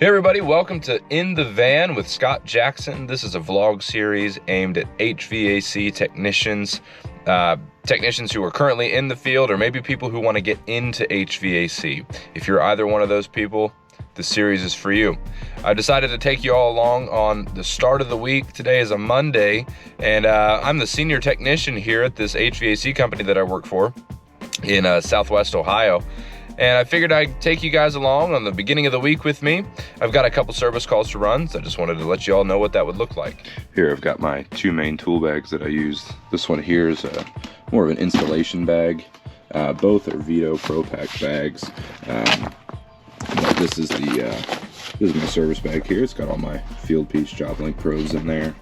Hey everybody, welcome to In the Van with Scott Jackson. This is a vlog series aimed at HVAC technicians, technicians who are currently in the field, or maybe people who want to get into HVAC. If you're either one of those people, this series is for you. I decided to take you all along on the start of the week. Today is a Monday, and I'm the senior technician here at this HVAC company that I work for in Southwest Ohio. And I figured I'd take you guys along on the beginning of the week with me. I've got a couple service calls to run, so I just wanted to let you all know what that would look like. Here I've got my two main tool bags that I use. This one here is more of an installation bag. Both are Veto Pro Pack bags. But this is my service bag here. It's got all my Fieldpiece Joblink probes in there.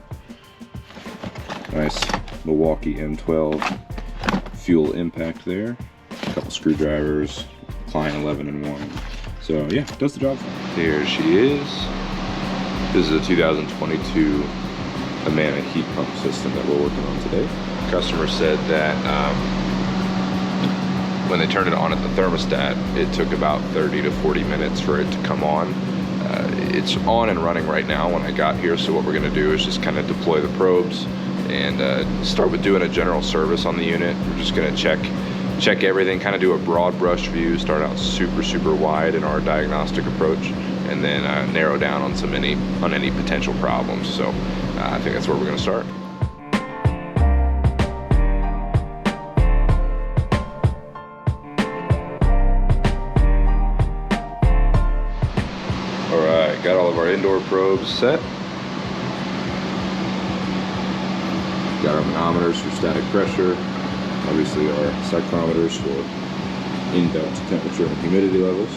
Nice Milwaukee M12 fuel impact there. A couple screwdrivers. Klein 11 and 1. So yeah, does the job. There she is. This is a 2022 Amana heat pump system that we're working on today. The customer said that when they turned it on at the thermostat, it took about 30 to 40 minutes for it to come on. It's on and running right now when I got here, so what we're going to do is just kind of deploy the probes and start with doing a general service on the unit. We're just going to check everything, kind of do a broad brush view, start out super wide in our diagnostic approach, and then narrow down on any potential problems. So I think that's where we're going to start. All right, got all of our indoor probes set. Got our manometers for static pressure. Obviously our psychrometers for in-belt temperature and humidity levels.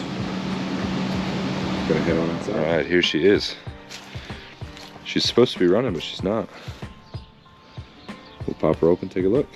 Gonna head on outside. All right, here she is. She's supposed to be running, but she's not. We'll pop her open, take a look.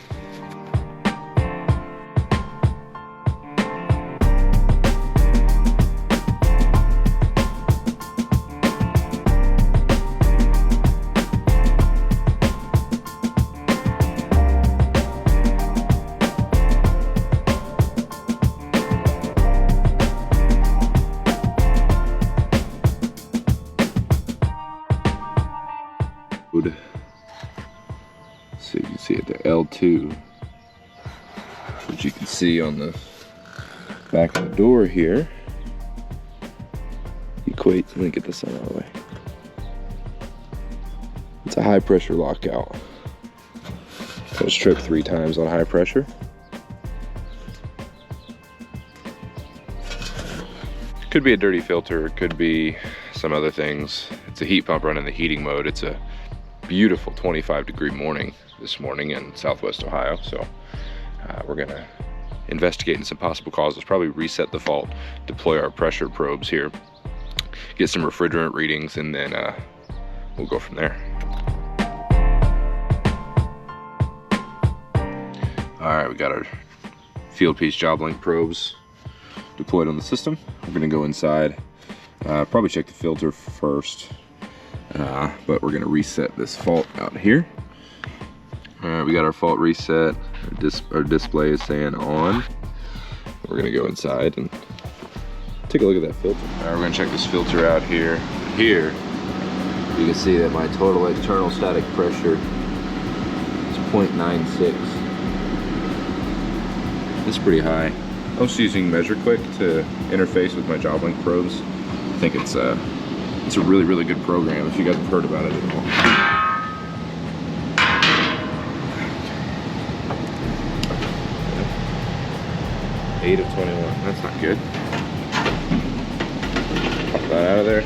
So you can see at the L2, which you can see on the back of the door here, equates, let me get this out of the way. It's a high pressure lockout. I was tripped 3 times on high pressure. It could be a dirty filter, it could be some other things. It's a heat pump running the heating mode. It's a beautiful 25-degree morning this morning in Southwest Ohio, so we're gonna investigate in some possible causes, probably reset the fault, deploy our pressure probes here, get some refrigerant readings, and then we'll go from there. All right, we got our Fieldpiece Joblink probes deployed on the system. We're gonna go inside, probably check the filter first. But we're gonna reset this fault out here. All right, we got our fault reset. Our display is saying on. We're gonna go inside and take a look at that filter. All right, we're gonna check this filter out here. Here, you can see that my total external static pressure is 0.96. It's pretty high. I was using MeasureQuick to interface with my Joblink probes. I think it's a really good program if you guys have heard about it at all. 8 of 21, that's not good. Pop that out of there.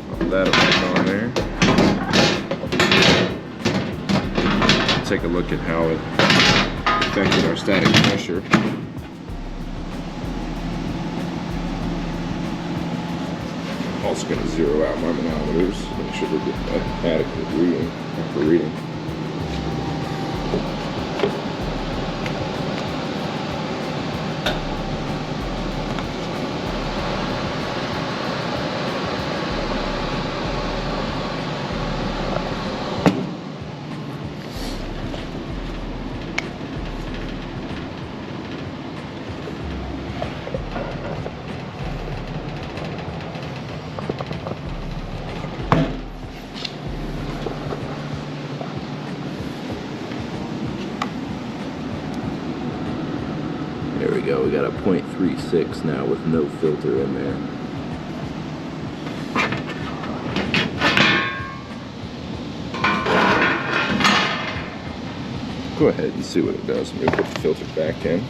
Pop that back on there. Take a look at how it affected our static pressure. Also going to zero out my manometers, make sure they get an adequate reading after reading. got a 0.36 now with no filter in there. Go ahead and see what it does. I'm going to put the filter back in.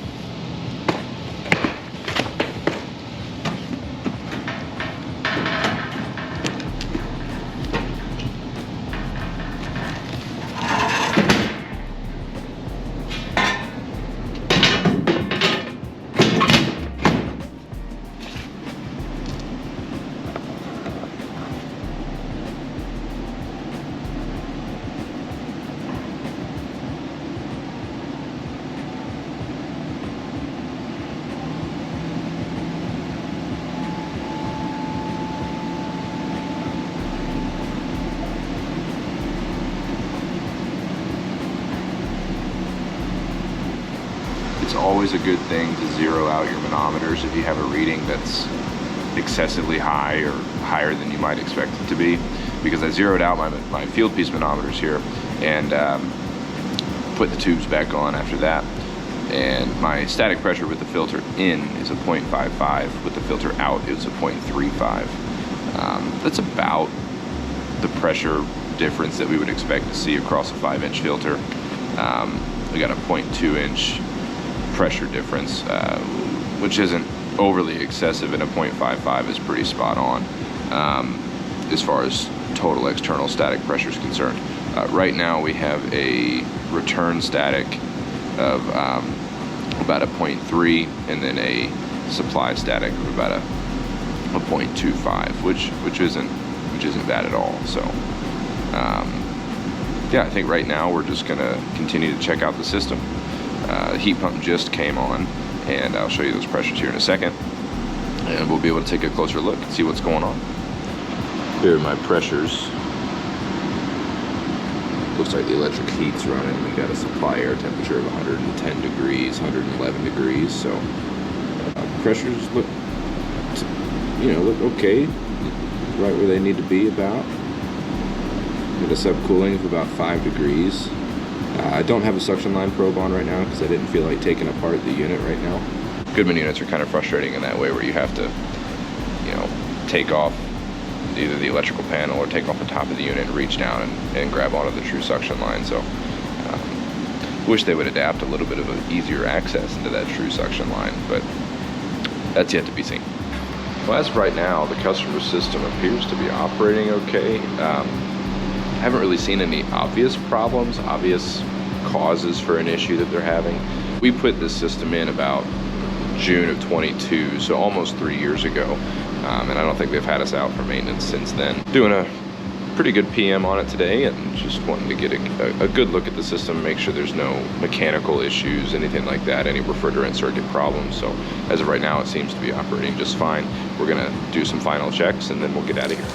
It's always a good thing to zero out your manometers if you have a reading that's excessively high or higher than you might expect it to be, because I zeroed out my Fieldpiece manometers here and put the tubes back on after that, and my static pressure with the filter in is a 0.55, with the filter out is a 0.35. That's about the pressure difference that we would expect to see across a 5-inch filter. We got a 0.2-inch pressure difference, which isn't overly excessive, and a 0.55 is pretty spot on as far as total external static pressure is concerned. Right now we have a return static of about a 0.3, and then a supply static of about a 0.25, which isn't bad at all. So yeah, I think right now we're just gonna continue to check out the system. The heat pump just came on, and I'll show you those pressures here in a second, and we'll be able to take a closer look and see what's going on. Here are my pressures. Looks like the electric heat's running. We got a supply air temperature of 110 degrees, 111 degrees, so pressures look okay, right where they need to be about. Got a subcooling of about 5 degrees. I don't have a suction line probe on right now because I didn't feel like taking apart the unit right now. Goodman units are kind of frustrating in that way, where you have to, take off either the electrical panel or take off the top of the unit and reach down and grab onto the true suction line. So wish they would adapt a little bit of an easier access into that true suction line, but that's yet to be seen. Well, as of right now, the customer system appears to be operating okay. Haven't really seen any obvious problems, obvious causes for an issue that they're having. We put this system in about June of 22, so almost 3 years ago, and I don't think they've had us out for maintenance since then. Doing a pretty good PM on it today, and just wanting to get a good look at the system, make sure there's no mechanical issues, anything like that, any refrigerant circuit problems. So as of right now, it seems to be operating just fine. We're gonna do some final checks, and then we'll get out of here.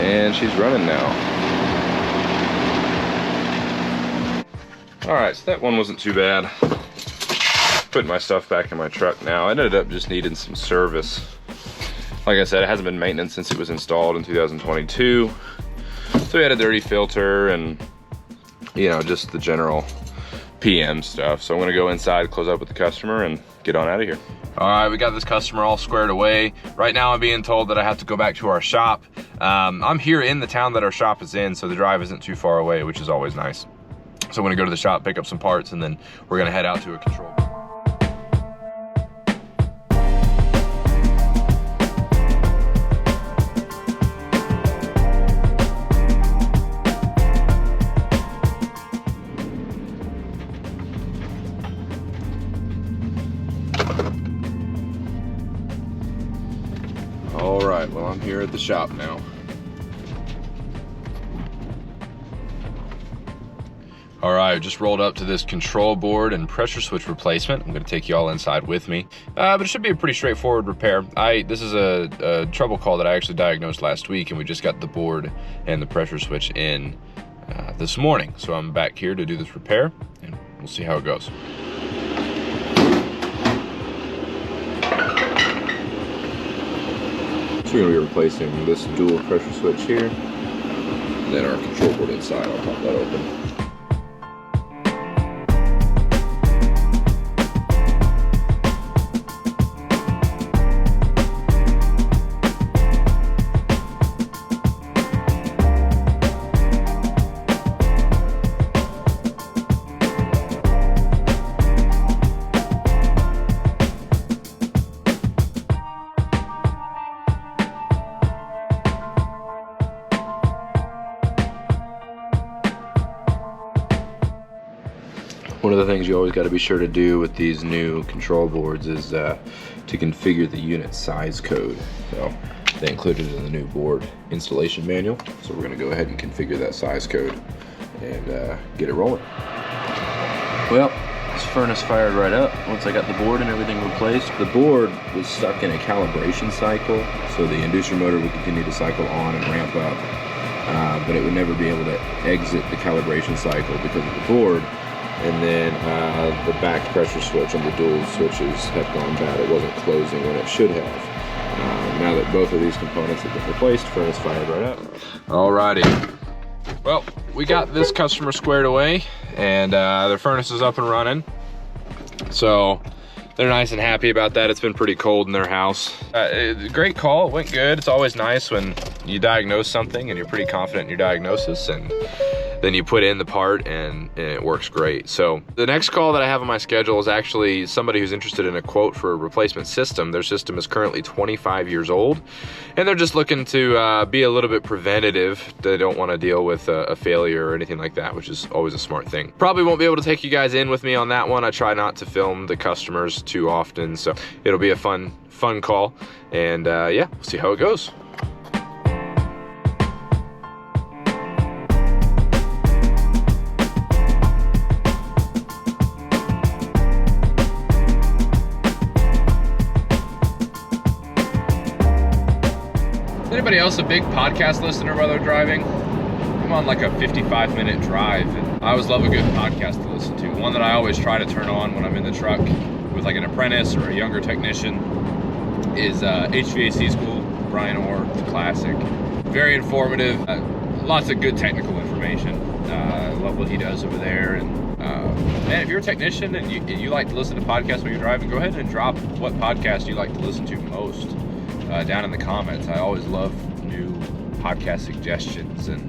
And she's running now. All right, so that one wasn't too bad. Putting my stuff back in my truck now. I ended up just needing some service. Like I said, it hasn't been maintenance since it was installed in 2022. So we had a dirty filter and, just the general PM stuff. So I'm gonna go inside, close up with the customer, and get on out of here. All right, we got this customer all squared away. Right now I'm being told that I have to go back to our shop. I'm here in the town that our shop is in, so the drive isn't too far away, which is always nice. So I'm gonna go to the shop, pick up some parts, and then we're gonna head out to a control. All right, well, I'm here at the shop now. All right, just rolled up to this control board and pressure switch replacement. I'm gonna take you all inside with me, but it should be a pretty straightforward repair. This is a trouble call that I actually diagnosed last week, and we just got the board and the pressure switch in this morning. So I'm back here to do this repair, and we'll see how it goes. So we're going to be replacing this dual pressure switch here, and then our control board inside. I'll pop that open. One of the things you always got to be sure to do with these new control boards is to configure the unit size code. So they included it in the new board installation manual. So we're going to go ahead and configure that size code and get it rolling. Well, this furnace fired right up once I got the board and everything replaced. The board was stuck in a calibration cycle, so the inducer motor would continue to cycle on and ramp up, but it would never be able to exit the calibration cycle because of the board. And then the back pressure switch on the dual switches had gone bad. It wasn't closing when it should have. Now that both of these components have been replaced, furnace fired right up. Alrighty. Well, we got this customer squared away, and their furnace is up and running. So they're nice and happy about that. It's been pretty cold in their house. Great call, it went good. It's always nice when you diagnose something and you're pretty confident in your diagnosis, and then you put in the part and it works great. So the next call that I have on my schedule is actually somebody who's interested in a quote for a replacement system. Their system is currently 25 years old, and they're just looking to be a little bit preventative. They don't want to deal with a failure or anything like that, which is always a smart thing. Probably won't be able to take you guys in with me on that one. I try not to film the customers too often, so it'll be a fun call. And yeah, we'll see how it goes. Anybody else a big podcast listener while they're driving? I'm on like a 55-minute drive, and I always love a good podcast to listen to. One that I always try to turn on when I'm in the truck with like an apprentice or a younger technician is HVAC School, Brian Orr, the classic. Very informative, lots of good technical information. I love what he does over there. And man, if you're a technician and you like to listen to podcasts when you're driving, go ahead and drop what podcast you like to listen to most down in the comments. I always love new podcast suggestions. And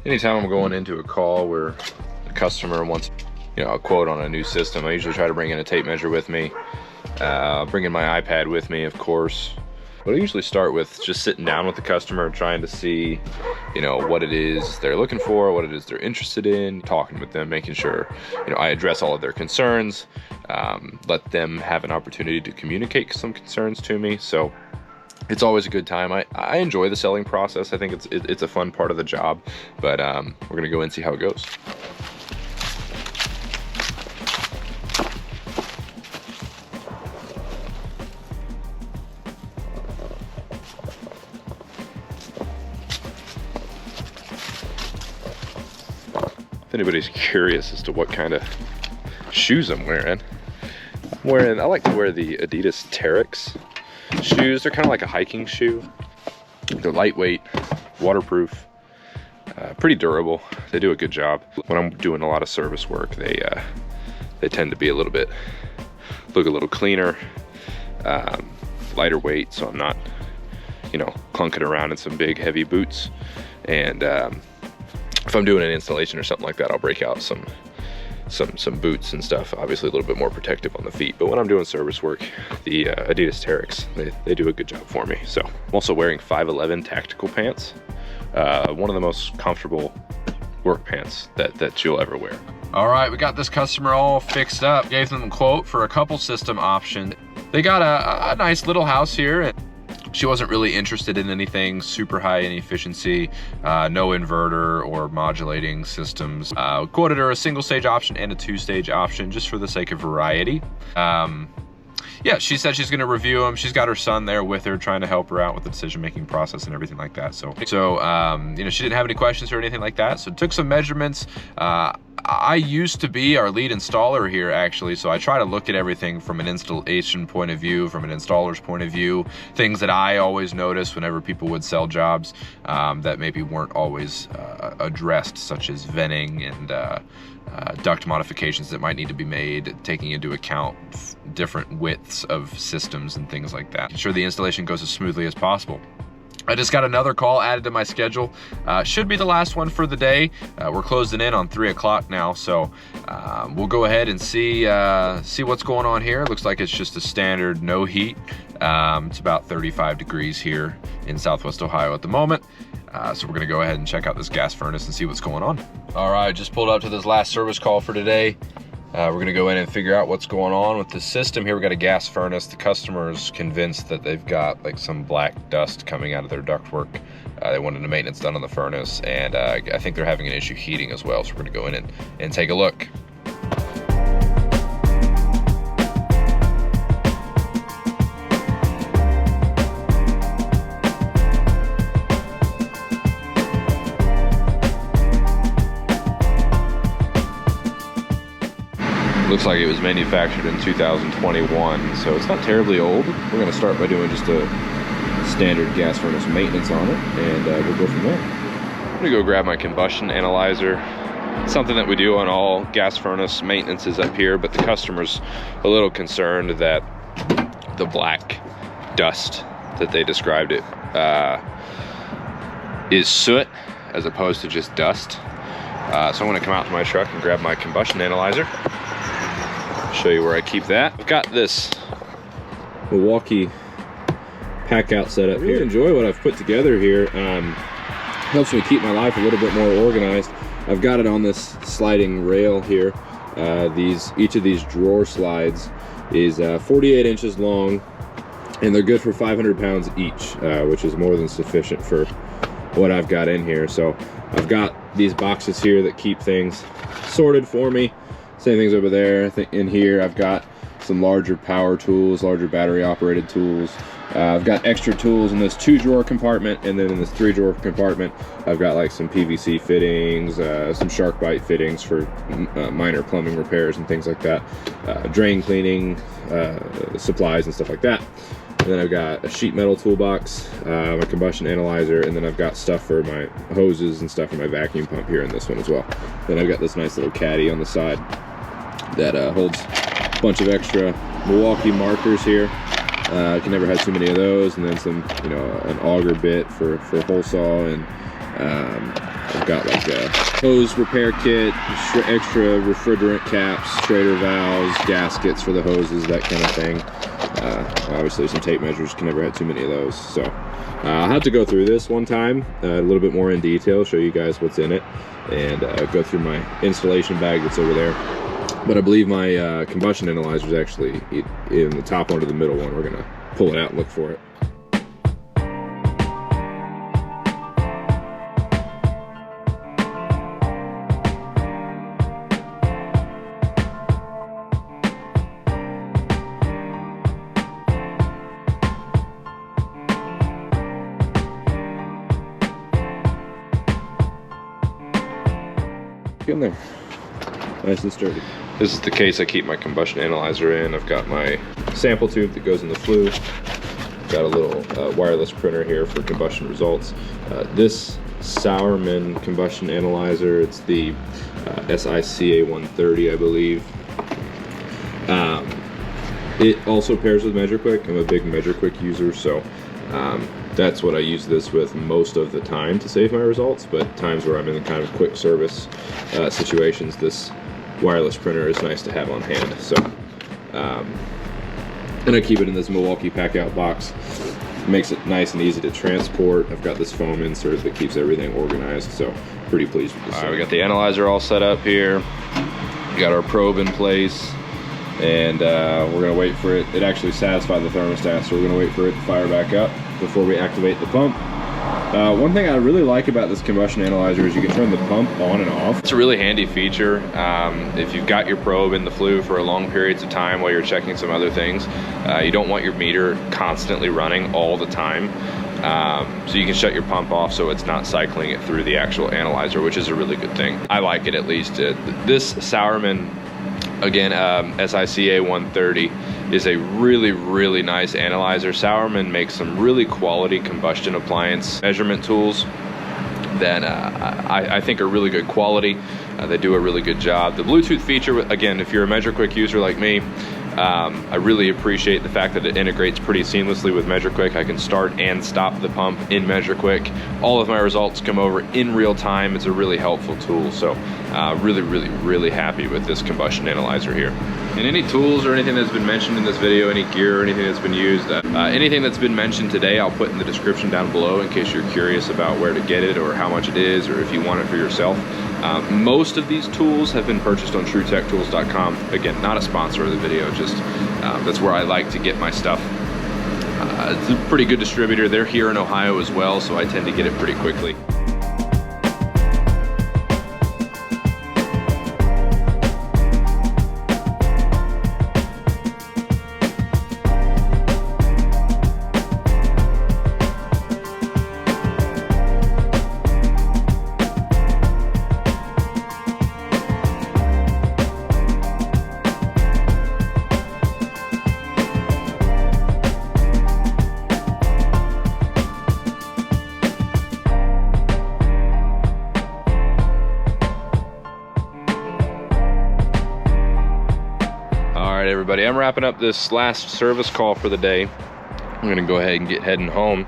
anytime I'm going into a call where the customer wants, a quote on a new system, I usually try to bring in a tape measure with me, bring in my iPad with me, of course. But I usually start with just sitting down with the customer, trying to see, what it is they're looking for, what it is they're interested in, talking with them, making sure, I address all of their concerns, let them have an opportunity to communicate some concerns to me. So it's always a good time. I enjoy the selling process. I think it's a fun part of the job, but we're gonna go and see how it goes. If anybody's curious as to what kind of shoes I'm wearing, I like to wear the Adidas TP-XXL shoes. They're kind of like a hiking shoe. They're lightweight, waterproof, pretty durable. They do a good job. When I'm doing a lot of service work, they tend to be look a little cleaner, lighter weight, so I'm not, clunking around in some big heavy boots. And if I'm doing an installation or something like that, I'll break out some boots and stuff, obviously a little bit more protective on the feet. But when I'm doing service work, the Adidas TP-XXL, they do a good job for me. So I'm also wearing 511 tactical pants, one of the most comfortable work pants that you'll ever wear. All right, we got this customer all fixed up. Gave them a quote for a couple system options. They got a nice little house here, and she wasn't really interested in anything super high in efficiency, no inverter or modulating systems. Quoted her a single stage option and a 2-stage option just for the sake of variety. Yeah, she said she's gonna review them. She's got her son there with her, trying to help her out with the decision-making process and everything like that. So she didn't have any questions or anything like that. So took some measurements. I used to be our lead installer here, actually, so I try to look at everything from an installation point of view, from an installer's point of view, things that I always notice whenever people would sell jobs that maybe weren't always addressed, such as venting and duct modifications that might need to be made, taking into account different widths of systems and things like that. Ensure the installation goes as smoothly as possible. I just got another call added to my schedule. Should be the last one for the day. We're closing in on 3 o'clock now, so we'll go ahead and see what's going on here. Looks like it's just a standard no heat. It's about 35 degrees here in Southwest Ohio at the moment. So we're gonna go ahead and check out this gas furnace and see what's going on. All right, just pulled up to this last service call for today. We're gonna go in and figure out what's going on with the system here. We got a gas furnace. The customer's convinced that they've got like some black dust coming out of their ductwork. They wanted a maintenance done on the furnace, and I think they're having an issue heating as well. So we're gonna go in and take a look. Looks like it was manufactured in 2021, so it's not terribly old. We're gonna start by doing just a standard gas furnace maintenance on it, and we'll go from there. I'm gonna go grab my combustion analyzer. It's something that we do on all gas furnace maintenances up here, but the customer's a little concerned that the black dust that they described it is soot as opposed to just dust. So I'm gonna come out to my truck and grab my combustion analyzer. Show you where I keep that. I've got this Milwaukee Packout setup here. I really enjoy what I've put together here. Helps me keep my life a little bit more organized. I've got it on this sliding rail here. Each of these drawer slides is 48 inches long, and they're good for 500 pounds each, which is more than sufficient for what I've got in here. So I've got these boxes here that keep things sorted for me. Same things over there. I think in here I've got some larger power tools, larger battery operated tools. I've got extra tools in this 2-drawer compartment, and then in this 3-drawer compartment I've got like some PVC fittings, some shark bite fittings for minor plumbing repairs and things like that, drain cleaning supplies and stuff like that. And then I've got a sheet metal toolbox, my combustion analyzer, and then I've got stuff for my hoses and stuff for my vacuum pump here in this one as well. Then I've got this nice little caddy on the side that holds a bunch of extra Milwaukee markers here. I can never have too many of those. And then some, an auger bit for a hole saw, and I've got like a hose repair kit, extra refrigerant caps, Schrader valves, gaskets for the hoses, that kind of thing. Obviously some tape measures, can never have too many of those. So I'll have to go through this one time a little bit more in detail, show you guys what's in it, and go through my installation bag that's over there. But I believe my combustion analyzer is actually in the top one or the middle one. We're gonna pull it out and look for it. Get in there, nice and sturdy. This is the case I keep my combustion analyzer in. I've got my sample tube that goes in the flue. Got a little wireless printer here for combustion results. This Sauermann combustion analyzer, it's the SICA 130, I believe. It also pairs with MeasureQuick. I'm a big MeasureQuick user, so that's what I use this with most of the time to save my results, but times where I'm in kind of quick service situations, this wireless printer is nice to have on hand. So and I keep it in this Milwaukee Packout box. It makes it nice and easy to transport. I've got this foam insert that keeps everything organized, so pretty pleased with this. All right, we got the analyzer all set up here. We got our probe in place, and we're gonna wait for it. It actually satisfied the thermostat, so we're gonna wait for it to fire back up before we activate the pump. One thing I really like about this combustion analyzer is you can turn the pump on and off. It's a really handy feature. If you've got your probe in the flue for long periods of time while you're checking some other things, you don't want your meter constantly running all the time. So you can shut your pump off so it's not cycling it through the actual analyzer, which is a really good thing. I like it, at least. This Sauermann, again, SICA 130, is a really nice analyzer. Sauermann makes some really quality combustion appliance measurement tools that I think are really good quality. They do a really good job. The Bluetooth feature, again, if you're a MeasureQuick user like me, I really appreciate the fact that it integrates pretty seamlessly with MeasureQuick. I can start and stop the pump in MeasureQuick. All of my results come over in real time. It's a really helpful tool. So really happy with this combustion analyzer here. And any tools or anything that's been mentioned in this video, any gear or anything that's been used, anything that's been mentioned today, I'll put in the description down below in case you're curious about where to get it or how much it is, or if you want it for yourself. Most of these tools have been purchased on TrueTechTools.com. Again, not a sponsor of the video, just that's where I like to get my stuff. It's a pretty good distributor. They're here in Ohio as well, so I tend to get it pretty quickly. Everybody, I'm wrapping up this last service call for the day. I'm gonna go ahead and get heading home.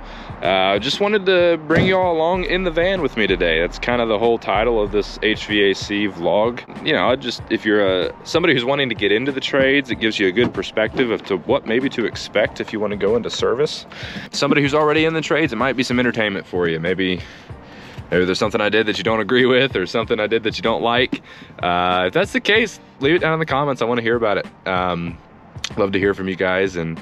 Just wanted to bring you all along in the van with me today. That's kind of the whole title of this HVAC vlog. You know, just if you're somebody who's wanting to get into the trades, it gives you a good perspective of to what maybe to expect if you want to go into service. Somebody who's already in the trades, it might be some entertainment for you. Maybe there's something I did that you don't agree with, or something I did that you don't like. If that's the case, leave it down in the comments. I want to hear about it. Love to hear from you guys and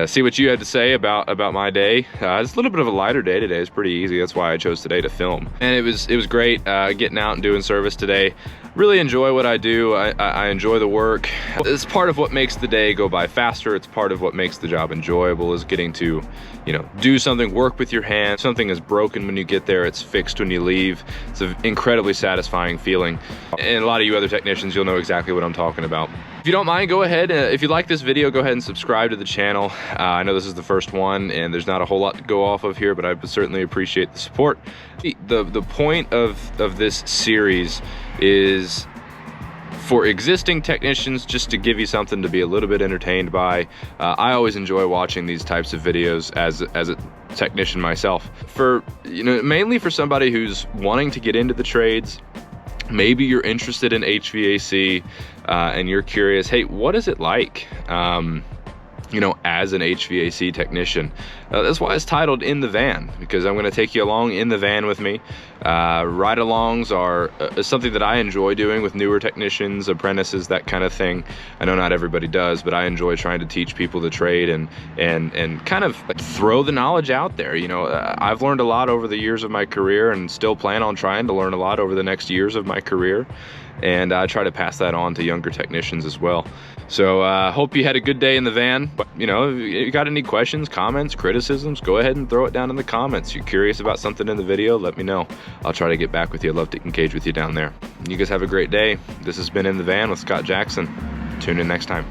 see what you had to say about my day. It's a little bit of a lighter day today. It's pretty easy. That's why I chose today to film. And it was great getting out and doing service today. Really enjoy what I do. I enjoy the work. It's part of what makes the day go by faster. It's part of what makes the job enjoyable, is getting to, you know, do something, work with your hands. Something is broken when you get there, it's fixed when you leave. It's an incredibly satisfying feeling. And a lot of you other technicians, you'll know exactly what I'm talking about. If you don't mind, go ahead, if you like this video, go ahead and subscribe to the channel. I know this is the first one and there's not a whole lot to go off of here, but I certainly appreciate the support. The point of this series is for existing technicians, just to give you something to be a little bit entertained by. I always enjoy watching these types of videos as a technician myself. For, you know, mainly for somebody who's wanting to get into the trades. Maybe you're interested in HVAC and you're curious, hey, what is it like, you know, as an HVAC technician? That's why it's titled In the Van, because I'm going to take you along in the van with me. Ride-alongs are something that I enjoy doing with newer technicians, apprentices, that kind of thing. I know not everybody does, but I enjoy trying to teach people the trade and kind of like throw the knowledge out there. You know, I've learned a lot over the years of my career and still plan on trying to learn a lot over the next years of my career. And I try to pass that on to younger technicians as well. So hope you had a good day in the van. But, you know, if you got any questions, comments, criticisms, go ahead and throw it down in the comments. You're curious about something in the video, let me know. I'll try to get back with you. I'd love to engage with you down there. You guys have a great day. This has been In the Van with Scott Jackson. Tune in next time.